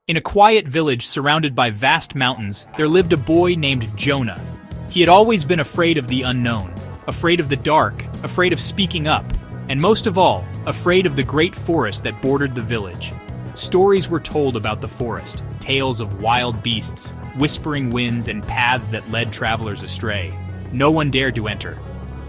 In a quiet village surrounded by vast mountains, there lived a boy named Jonah. He had always been afraid of the unknown, afraid of the dark, afraid of speaking up, and most of all, afraid of the great forest that bordered the village. Stories were told about the forest, tales of wild beasts, whispering winds, and paths that led travelers astray. No one dared to enter.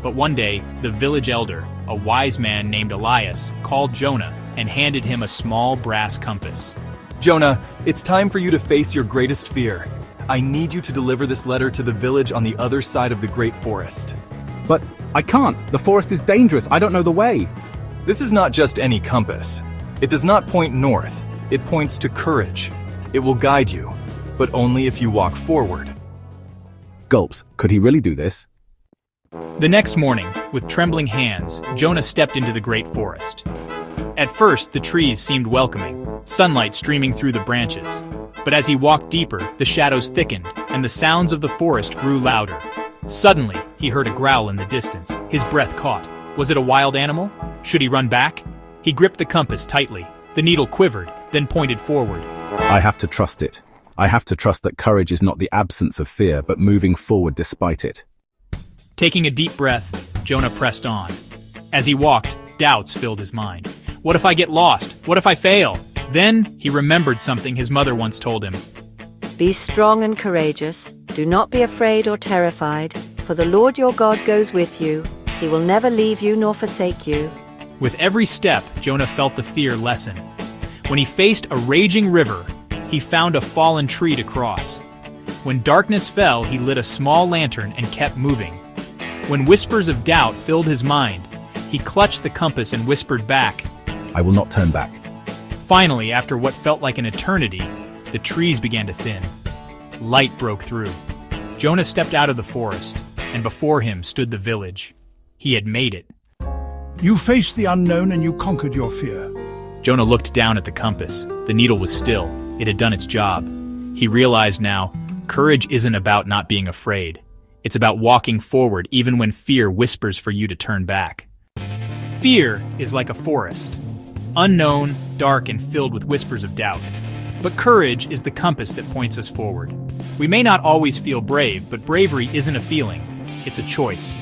But one day, the village elder, a wise man named Elias, called Jonah and handed him a small brass compass. Jonah, it's time for you to face your greatest fear. I need you to deliver this letter to the village on the other side of the great forest. But I can't. The forest is dangerous. I don't know the way. This is not just any compass. It does not point north. It points to courage. It will guide you, but only if you walk forward. Gulps. Could he really do this? The next morning, with trembling hands, Jonah stepped into the great forest. At first, the trees seemed welcoming, sunlight streaming through the branches. But as he walked deeper, the shadows thickened, and the sounds of the forest grew louder. Suddenly, he heard a growl in the distance. His breath caught. Was it a wild animal? Should he run back? He gripped the compass tightly. The needle quivered, then pointed forward. I have to trust it. I have to trust that courage is not the absence of fear, but moving forward despite it. Taking a deep breath, Jonah pressed on. As he walked, doubts filled his mind. What if I get lost? What if I fail? Then he remembered something his mother once told him. Be strong and courageous. Do not be afraid or terrified, for the Lord your God goes with you. He will never leave you nor forsake you. With every step, Jonah felt the fear lessen. When he faced a raging river, he found a fallen tree to cross. When darkness fell, he lit a small lantern and kept moving. When whispers of doubt filled his mind, he clutched the compass and whispered back, I will not turn back. Finally, after what felt like an eternity, the trees began to thin. Light broke through. Jonah stepped out of the forest, and before him stood the village. He had made it. You faced the unknown and you conquered your fear. Jonah looked down at the compass. The needle was still. It had done its job. He realized now, courage isn't about not being afraid. It's about walking forward even when fear whispers for you to turn back. Fear is like a forest. Unknown, dark, and filled with whispers of doubt. But courage is the compass that points us forward. We may not always feel brave, but bravery isn't a feeling. It's a choice.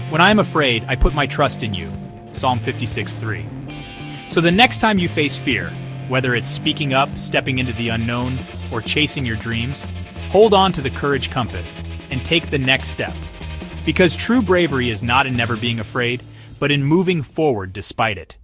When I am afraid, I put my trust in you. Psalm 56:3. So the next time you face fear, whether it's speaking up, stepping into the unknown, or chasing your dreams, hold on to the courage compass and take the next step. Because true bravery is not in never being afraid, but in moving forward despite it.